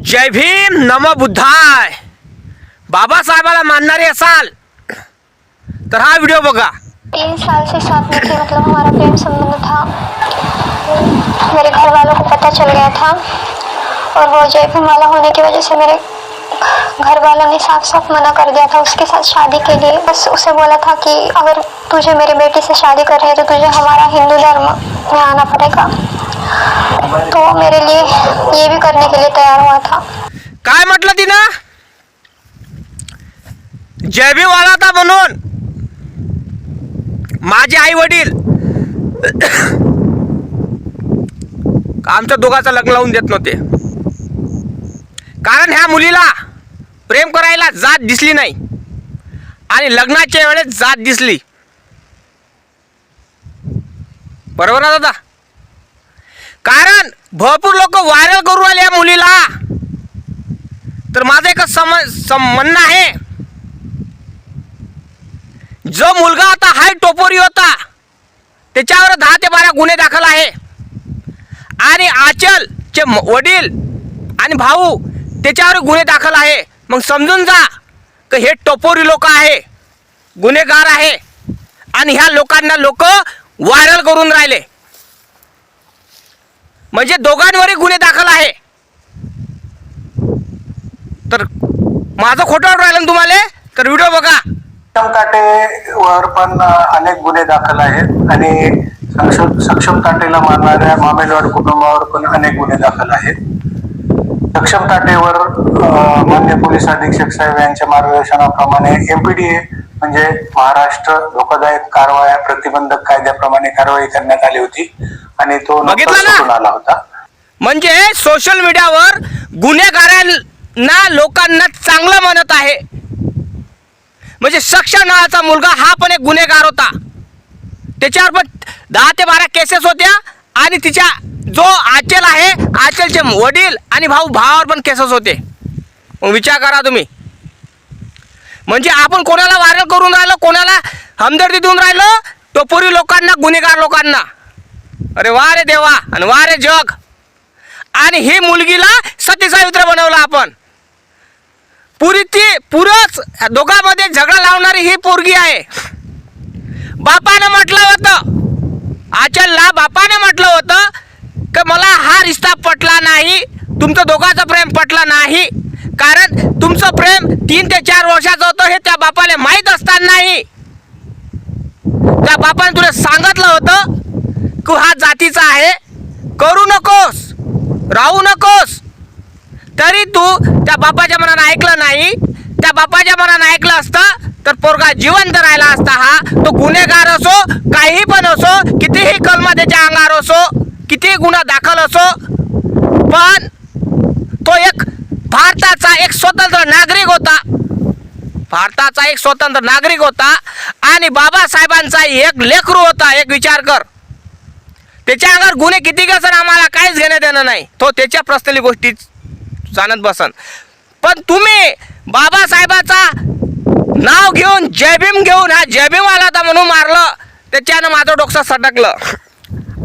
जय भीम नमो बुद्धाय। बाबासाहेबाला मानणारे असाल तर हा व्हिडिओ बघा। 3 साल से साथ में थे, मतलब हमारा प्रेम संबंध था। मेरे घर वालों को पता चल गया था और वो जय भीम वाला होने की वजह से मेरे घर वालों ने साफ साफ मना कर दिया था उसके साथ शादी के लिए। बस उसे बोला था कि अगर तुझे मेरी बेटी से शादी करनी है तो तुझे हमारा हिंदू धर्म में आना पड़ेगा। तो वो मेरे लिए ये भी करने के लिए तैयार हुआ था। काय म्हटलं तिनं? जय भीम वाला था म्हणून माझे आई वडील आमच्या दोघांचं लग्न लावून देत नव्हते, कारण ह्या मुलीला प्रेम करायला जात दिसली नाही आणि लग्नाच्या वेळेस जात दिसली। बरोबर ना दादा? कारण भरपूर लोक व्हायरल करू राहिले या मुलीला। तर माझं एक म्हणणं आहे, जो मुलगा होता हाय टोपोरी होता, त्याच्यावर 10 ते 12 गुन्हे दाखल आहे आणि आचलचे वडील आणि भाऊ त्याच्यावर गुन्हे दाखल आहे। मग समजून जा की हे टोपोरी लोक आहे, गुन्हेगार आहे आणि ह्या लोकांना लोक व्हायरल करून राहिले, म्हणजे दोघांवरही गुन्हे दाखल आहे। तर माझं खोटं वाटून राहिलं तुम्हाला तर व्हिडिओ बघा। सक्षम काटेवर पण अनेक गुन्हे दाखल आहेत आणि सक्षम काटेला मारणाऱ्या मामेलवाड कुटुंबावर पण अनेक गुन्हे दाखल आहेत। सक्षम काटेवर मान्य पोलीस अधीक्षक साहेब यांच्या मार्गदर्शनाप्रमाणे MPDA म्हणजे महाराष्ट्र धोकादायक कारवाया प्रतिबंधक कायद्याप्रमाणे कारवाई करण्यात आली होती आणि तो नुकताच आला होता। म्हणजे सोशल मीडियावर गुन्हेगारांना लोकांना चांगलं म्हणत आहे, म्हणजे सक्षम नावाचा मुलगा हा पण एक गुन्हेगार होता, त्याच्यावर पण 10 ते 12 केसेस होत्या आणि तिच्या जो आचल आहे आचलचे वडील आणि भावावर पण केसेस होते। मग विचार करा तुम्ही, म्हणजे आपण कोणाला व्हायरल करून राहिलो, कोणाला हमदर्दी देऊन राहिलो, टोपोरी लोकांना, गुन्हेगार लोकांना। अरे वा रे देवा आणि वा रे जग। आणि ही मुलगीला सतीसावित्र बनवलं आपण। पुरच दोघांमध्ये झगडा लावणारी ही पोरगी आहे। बापाने म्हटलं होतं, आचलला बापाने म्हटलं होतं की मला हा रिश्ता पटला नाही, तुमचं दोघांचं प्रेम पटलं नाही, कारण तुमचं प्रेम 3 ते 4 वर्षाचं होतं हे त्या बापाला माहीत असतानाही त्या बापाने तुला सांगितलं होतं की हा जातीचा आहे, करू नकोस, राहू नकोस, तरी तू त्या बापाच्या मनानं ऐकलं नाही। त्या बापाच्या मनानं ऐकलं असतं तर पोरगा जिवंत राहिला असता। हा तो गुन्हेगार असो, काही पण असो, कितीही कलमा त्याच्या अंगावर असो, कितीही गुन्हा दाखल असो, पण तो एक भारताचा एक स्वतंत्र नागरिक होता, भारताचा एक स्वतंत्र नागरिक होता आणि बाबासाहेबांचा एक लेकरू होता। एक विचार कर, त्याच्या अंगावर गुन्हे किती असन आम्हाला काहीच घेणं देणं नाही, तो त्याच्या पर्सनली गोष्टी जाणत बसन। पण तुम्ही बाबासाहेबाचा नाव घेऊन जय भीम घेऊन हा जय भीम आला होता म्हणून मारलं, त्याच्यानं माझं डोकं सटकलं।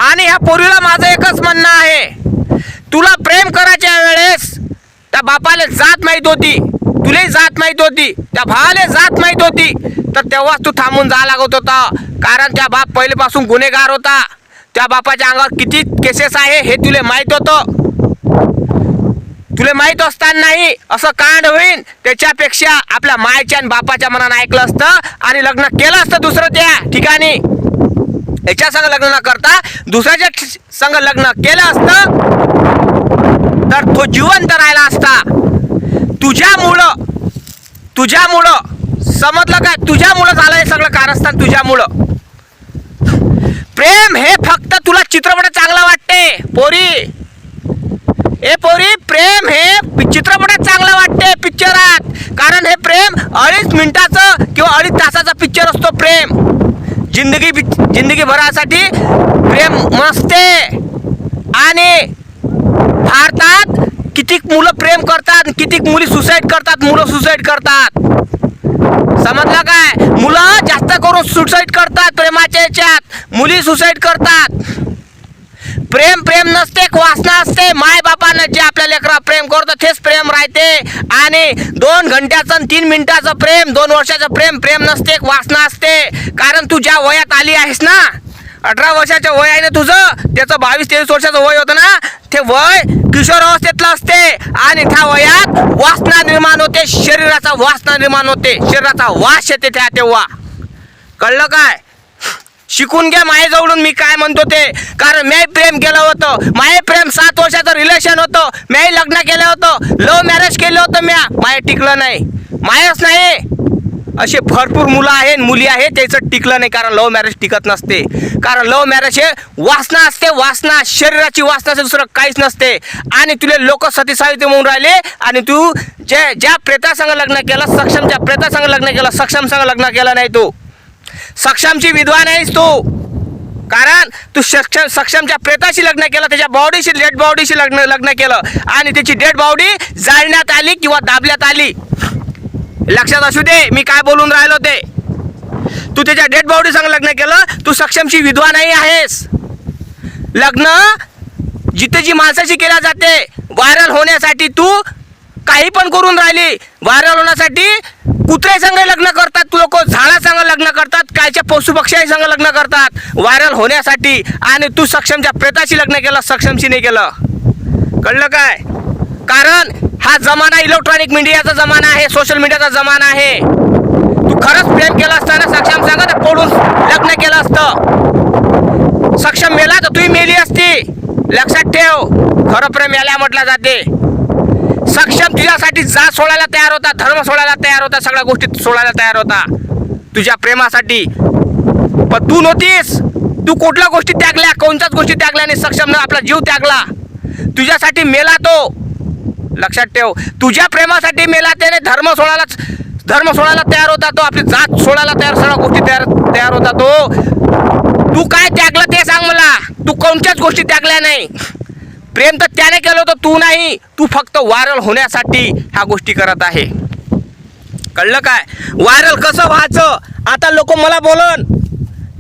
आणि ह्या पोरीला माझं एकच म्हणणं आहे, तुला प्रेम करायच्या वेळेस त्या बापाला जात माहीत होती, तुलाही जात माहीत होती, त्या भावाला जात माहीत होती, तर तेव्हाच तू थांबून जा लागत होता, कारण त्या बाप पहिलेपासून गुन्हेगार होता। त्या बापाच्या अंगावर किती केसेस आहे हे तुला माहीत होतं, तुला माहीत असतानाही असं कांड होईल, त्याच्यापेक्षा आपल्या मायच्या आणि बापाच्या मनानं ऐकलं असतं आणि लग्न केलं असतं दुसरं त्या ठिकाणी, याच्या संग लग्न न करता दुसऱ्याच्या संग लग्न केलं असतं तर तो जिवंत राहिला असता। तुझ्यामुळं समजलं काय? तुझ्यामुळं झालं हे सगळं कारस्थान, तुझ्यामुळं। प्रेम हे फक्त तुला चित्रपट चांगला वाटते पोरी, ए पोरी, प्रेम हे चित्रपटात चांगलं वाटते, पिक्चरात, कारण हे प्रेम 2.5 मिनिटाचं किंवा 2.5 तासाचा पिक्चर असतो। प्रेम जिंदगी भरासाठी प्रेम मस्ते। आणि भारतात कितीक मुलं प्रेम करतात, कितीक मुली सुसाईड करतात, मुलं सुसाईड करतात, समजलं काय? मुलं जास्त करून सुसाईड करतात प्रेमाच्या याच्यात, मुली सुसाईड करतात। प्रेम प्रेम नसते, वासना असते. माय बापानं जे आपल्या लेकरा प्रेम करतो तेच प्रेम राहते. आणि 2 घंट्याचं आणि 3 मिनिटाचं प्रेम, 2 वर्षाचं प्रेम प्रेम नसते, वासना असते. कारण तू ज्या वयात आली आहेस ना, 18 वर्षाचं वय आहे ना तुझं, त्याचं 22-23 वर्षाचं वय होतं ना, ते वय किशोर अवस्थेतलं असते. आणि त्या वयात वासना निर्माण होते, शरीराचा वासना निर्माण होते, शरीराचा वास येते त्या तेव्हा. कळलं काय? शिकून घ्या मायेजवळून मी काय म्हणतो ते. कारण मी प्रेम केलं होतं, माये प्रेम 7 वर्षाचं रिलेशन होतं, मी लग्न केलं होतं, लव्ह मॅरेज केलं होतं माये टिकलं नाही, मायच नाही. असे भरपूर मुलं आहेत, मुली आहेत, त्याचं टिकलं नाही. कारण लव्ह मॅरेज टिकत नसते. कारण लव्ह मॅरेज हे वासना असते, वासना, शरीराची वासना असते, दुसरं काहीच नसते. आणि तुले लोक सती सावित्री म्हणून राहिले. आणि तू ज्या प्रेतासंग लग्न केलं, सक्षमच्या प्रेतासंग लग्न केलं, सक्षम संग लग्न केलं नाही. तू सक्षमची विधवा नाहीस तू. कारण तू सक्षमच्या प्रेताशी लग्न केलं, त्याच्या बॉडीशी, डेड बॉडीशी लग्न केलं. आणि त्याची डेड बॉडी जाळण्यात आली किंवा दाबण्यात आली. लक्षात असू दे मी काय बोलून राहिलो ते. तू त्याच्या डेड बॉडी संग लग्न केलं, तू सक्षमची विधवा नाही आहेस. लग्न जिथे जी माणसाची केल्या जाते, व्हायरल होण्यासाठी तू काही पण करून राहिली. व्हायरल होण्यासाठी कुत्रे संग लग्न करतात, तू लोक झाडा संग लग्न करतात, कायच्या पशु पक्षी संग लग्न करतात व्हायरल होण्यासाठी. आणि तू सक्षमच्या प्रेताशी लग्न केलं, सक्षमशी नाही केलं. कळलं काय? कारण हा जमाना इलेक्ट्रॉनिक मीडियाचा जमाना आहे, सोशल मीडियाचा जमाना आहे. तू खरंच प्रेम केलं असताना सक्षम संग तर पडून लग्न केलं असतं. सक्षम मेला तर तू मेली असती. लक्षात ठेव, खरं प्रेम याला म्हटलं जाते. सक्षम तुझ्यासाठी जात सोडायला तयार होता, धर्म सोडायला तयार होता, सगळ्या गोष्टी सोडायला तयार होता तुझ्या प्रेमासाठी. पण तू नव्हतीस. तू कुठल्या गोष्टी त्यागल्या, कोणत्याच गोष्टी त्यागल्या नाही. सक्षमनं आपला जीव त्यागला, तुझ्यासाठी मेला तो. लक्षात ठेव, तुझ्या प्रेमासाठी मेला. त्याने धर्म सोडायला तयार होता तो, आपली जात सोडायला तयार, सगळ्या गोष्टी तयार होता तो. तू काय त्यागलं ते सांग मला. तू कोणत्याच गोष्टी त्यागल्या नाही. प्रेम तर त्याने केलं होतं, तू नाही. तू फक्त व्हायरल होण्यासाठी ह्या गोष्टी करत आहे. कळलं काय? व्हायरल कसं व्हायचं आता लोक मला बोलन.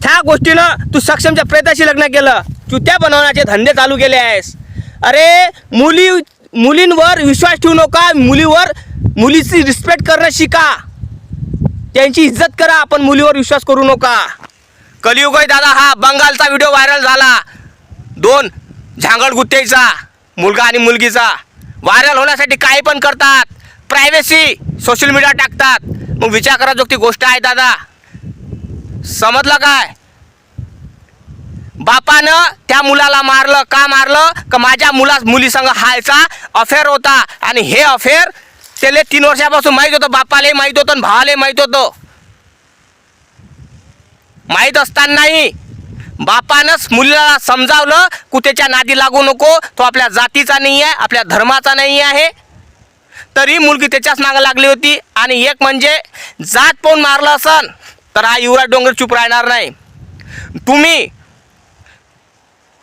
त्या गोष्टीनं तू सक्षमच्या प्रेताशी लग्न केलं, चुत्या बनवण्याचे धंदे चालू केले आहेस. अरे मुलींवर विश्वास ठेवू नका. मुलीची रिस्पेक्ट करणं शिका, त्यांची इज्जत करा. आपण मुलीवर विश्वास करू नका. कलियुग आहे दादा. हा बंगालचा व्हिडिओ व्हायरल झाला, 2 झांगड गुत्तेचा मुलगा आणि मुलगीचा. व्हायरल होण्यासाठी काही पण करतात, प्रायव्हसी सोशल मीडिया टाकतात. मग विचार करा जोगती गोष्ट आहे दादा. समजलं काय? बापानं त्या मुलाला मारलं. का मारलं? का माझ्या मुलीसंग हायचा अफेअर होता. आणि हे अफेअर त्याला 3 वर्षापासून माहीत होतं. बापालाही माहीत होतं आणि भावालाही माहीत होतं. माहीत असतानाही बापानंच मुलीला समजावलं, कुत्याच्या नादी लागू नको, तो आपल्या जातीचा नाही आहे, आपल्या धर्माचा नाही आहे. तरी मुलगी त्याच्याच मागं लागली होती. आणि एक म्हणजे जात पाहून मारलं असन तर हा युवराज डोंगर चूप राहणार नाही. तुम्ही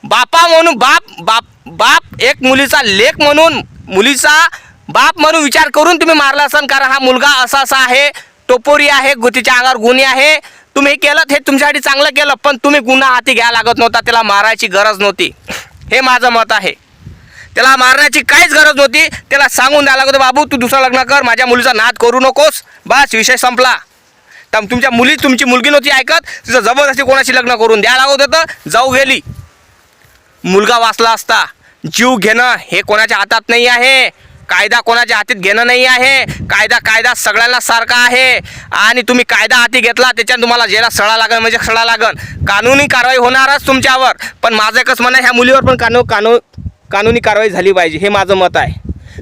बापा म्हणून बाप एक मुलीचा लेक म्हणून, मुलीचा बाप म्हणून विचार करून तुम्ही मारला असन. कारण हा मुलगा असा आहे, टोपोरी आहे, तिच्या अंगावर गुन्हे आहे. तुम्ही हे केलं, हे तुमच्यासाठी चांगलं केलं, पण तुम्ही गुन्हा हाती घ्यायला लागत नव्हता. त्याला मारायची गरज नव्हती. हे माझं मत आहे. त्याला मारण्याची काहीच गरज नव्हती. त्याला सांगून द्यायला लागतं, बाबू तू दुसरं लग्न कर, माझ्या मुलीचा नाद करू नकोस, बस विषय संपला. तर तुमची मुलगी नव्हती ऐकत, तिचं जबरदस्ती कोणाशी लग्न करून द्यायला लागत होतं. जाऊ गेली, मुलगा वाचला असता. जीव घेणं हे कोणाच्या हातात नाही आहे. कायदा कोणाच्या हातात घेणं नाही आहे. कायदा सगळ्यांना सारखा आहे. आणि तुम्ही कायदा हाती घेतला, त्याच्यात तुम्हाला जेला सळा लागन म्हणजे सळा लागन. कानूनी कारवाई होणारच तुमच्यावर. पण माझं एकच म्हणणं आहे, ह्या मुलीवर पण कानूनी कारवाई झाली पाहिजे, हे माझं मत आहे.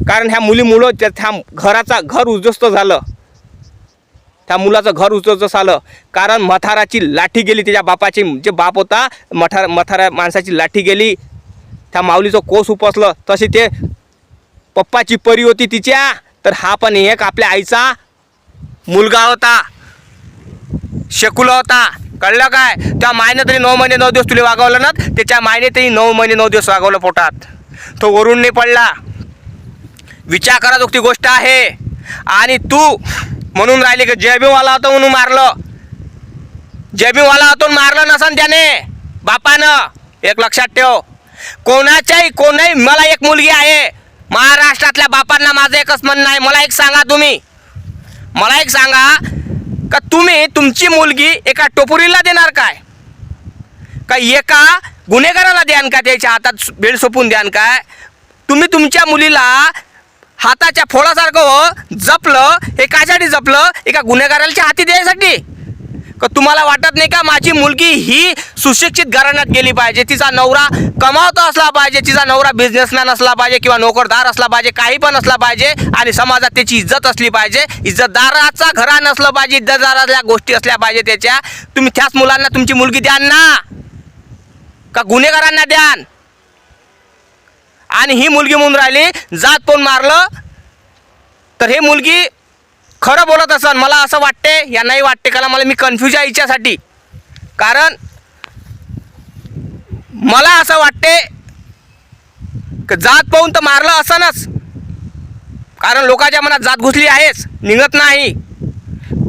कारण ह्या मुलीमुळं त्या घर उद्ध्वस्त झालं. त्या मुलाचं घर उद्ध्वस्त झालं. कारण मथाराची लाठी गेली. त्याच्या बापाची जे बाप होता, मथारा माणसाची लाठी गेली. त्या माऊलीचं कोस उपसलं. तशी ते पप्पाची परी होती तिच्या. तर हा पण एक आपल्या आईचा मुलगा होता, शेकुला होता. कळलं काय? त्या मायने तरी 9 महिने 9 दिवस तुला वागवलं ना, त्याच्या मायने तरी 9 महिने 9 दिवस वागवलं पोटात. तो वरून नाही पडला. विचार करा जोगती गोष्ट आहे. आणि तू म्हणून राहिली की जयभीमवाला होता म्हणून मारलं. जयभीमवाला होतो मारलं नसन त्याने बापानं. एक लक्षात ठेव. कोणाही मला एक मुलगी आहे महाराष्ट्रातल्या बापांना माझं एकच म्हणणं आहे. मला एक सांगा का तुम्ही तुमची मुलगी एका टोपुरीला देणार काय का एका गुन्हेगाराला द्यान का त्याच्या हातात बेड सोपून द्यान काय. तुम्ही तुमच्या मुलीला हाताच्या फोडासारखं जपलं हे कायसाठी जपलं एका गुन्हेगाराच्या हाती द्यायसाठी का. तुम्हाला वाटत नाही का माझी मुलगी ही सुशिक्षित घराण्यात गेली पाहिजे, तिचा नवरा कमावता असला पाहिजे, तिचा नवरा बिझनेसमॅन असला पाहिजे किंवा नोकरदार असला पाहिजे, काही पण असला पाहिजे आणि समाजात त्याची इज्जत असली पाहिजे, इज्जतदाराचा घरा नसलं पाहिजे, इज्जतदाराच्या गोष्टी असल्या पाहिजे त्याच्या. तुम्ही त्याच मुलांना तुमची मुलगी द्यान ना का गुन्हेगारांना द्यान. आणि ही मुलगी म्हणून राहिली जात पण मारलं तर हे मुलगी खरं बोलत असन. मला असं वाटते या नाही वाटते का मला मी कन्फ्यूज आहे हिच्यासाठी. कारण मला असं वाटते की जात पाहून तर मारलं असनच, कारण लोकांच्या मनात जात घुसली आहेच, निघत नाही.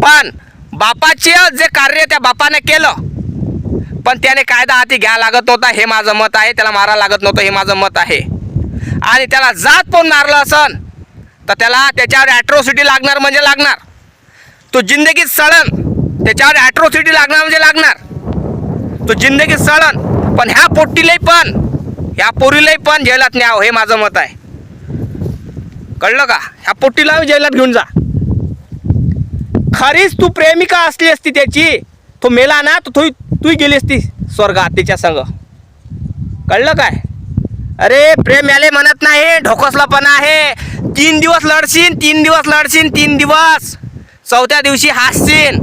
पण बापाचे जे कार्य त्या बापाने केलं पण त्याने कायदा हाती घ्या लागत नव्हता हे माझं मत आहे. त्याला मारा लागत नव्हतं हे माझं मत आहे. आणि त्याला जात पाहून मारलं असन तर त्याला त्याच्यावर ॲट्रॉसिटी लागणार म्हणजे लागणार. तो जिंदगीत सळण, त्याच्यावर ॲट्रॉसिटी लागणार म्हणजे लागणार. तो जिंदगीत सळण. पण ह्या पोरीलाही पण जेलात न्यावं हे माझं मत आहे. कळलं का. ह्या पोट्टीला जेलात घेऊन जा. खरीच तू प्रेमिका असली असती त्याची, तो मेला ना तर तू गेली असती स्वर्गात तिच्या संग. कळलं काय. अरे प्रेम याले म्हणत नाही, ढोकसलापणा आहे. 3 दिवस लढशील, 3 दिवस, चौथ्या दिवशी हसशील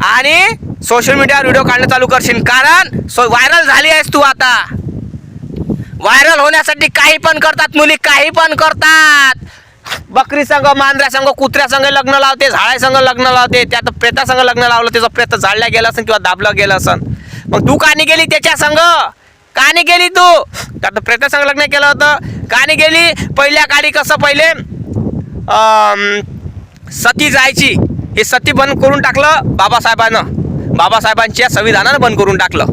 आणि सोशल मीडियावर व्हिडिओ काढणं चालू करशील. कारण व्हायरल झाली आहेस तू आता. व्हायरल होण्यासाठी काही पण करतात मुली, काही पण करतात. बकरी संघ, मांजऱ्या संघ, कुत्र्या संघ लग्न लावते, झाडा संघ लग्न लावते. त्यात प्रेता संघ लग्न लावलं, त्याचं प्रेत जाळल्या गेलं असेल किंवा दाबलं गेलं असेल. मग तू कानी गेली त्याच्या संघ, कानी गेली तू. त्यात प्रेता संघ लग्न केलं होतं, कानी गेली. पहिल्या काळी कसं पहिले सती जायची, हे सती बंद करून टाकलं बाबासाहेबांच्या संविधानानं बंद करून टाकलं.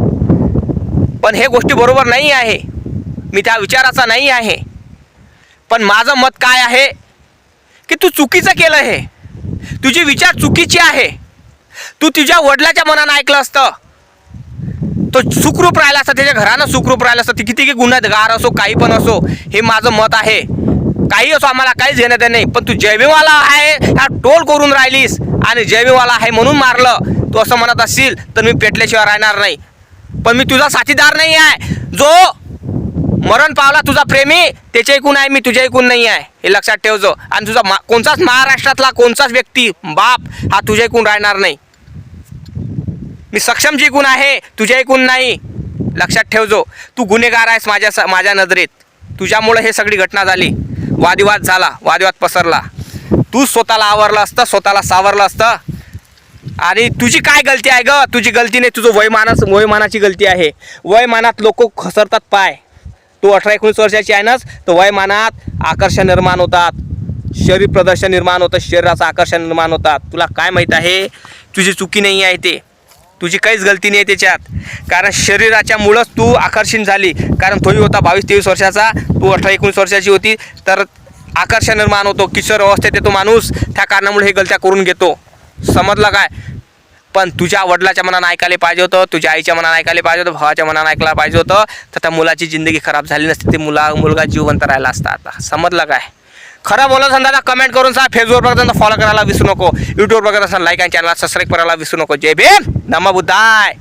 पण हे गोष्टी बरोबर नाही आहे, मी त्या विचाराचा नाही आहे. पण माझं मत काय आहे की तू चुकीचं केलं, हे तुझे विचार चुकीचे आहे. तू तुझ्या वडिलाच्या मनानं ऐकलं असतं तो सुखरूप राहिला असता, त्याच्या घरानं सुखरूप राहिलं असतं. ती किती गुन्हेगार असो, काही पण असो, हे माझं मत आहे. काही असो, आम्हाला काहीच घेणं देणं नाही. पण तू जयभीमवाला आहे ह्या टोल करून राहिलीस आणि जयभीमवाला आहे म्हणून मारलं तू असं म्हणत असशील तर मी पेटल्याशिवाय राहणार नाही. पण मी तुझा साथीदार नाही आहे. जो मरण पावला तुझा प्रेमी त्याच्या ऐकून आहे मी, तुझ्या ऐकून नाही आहे, हे लक्षात ठेवजो. आणि तुझा कोणताच महाराष्ट्रातला कोणताच व्यक्ती बाप हा तुझ्या ऐकून राहणार नाही. मी सक्षम जिंकून आहे, तुझ्या ऐकून नाही, लक्षात ठेवजो. तू गुन्हेगार आहेस माझ्या नजरेत. तुझ्यामुळे हे सगळी घटना झाली, वादविवाद झाला, वादविवाद पसरला. तू स्वतःला आवरलं असतं, स्वतःला सावरलं असतं. आणि तुझी काय गलती आहे ग. तुझी गलती नाही, तुझं वयमानाची गलती आहे. वयमानात लोक घसरतात पाय. तू 18-19 वर्षाची आहे नाच, तर वयमानात आकर्षण निर्माण होतात, शरीर प्रदर्शन निर्माण होतं, शरीराचं आकर्षण निर्माण होतात. तुला काय माहीत आहे तुझी चुकी नाही आहे ते, तुझी काहीच गलती नाही आहे त्याच्यात. कारण शरीराच्या मुळंच तू आकर्षण झाली. कारण तोही होता 22-23 वर्षाचा, तू 18-19 वर्षाची होती, तर आकर्षण निर्माण होतो. किशोर अवस्थेत येतो माणूस, त्या कारणामुळे हे गलत्या करून घेतो. समजलं काय. पण तुझ्या वडिलाच्या मनानं ऐकायला पाहिजे होतं, तुझ्या आईच्या मनानं ऐकायला पाहिजे होतं, भावाच्या मनानं ऐकायला पाहिजे होतं, तर त्या मुलाची जिंदगी खराब झाली नसती, ते मुलगा जिवंत राहिला असता. आता समजलं काय. खरं बोलत असेल दादा कमेंट करून सांग. फेसबुक बघत फॉलो करायला विसरू नको, यूट्यूब बघत असेल लाईक आणि चॅनलला सबस्क्राईब करायला विसरू नको. जय भीम, नमो बुद्धाय.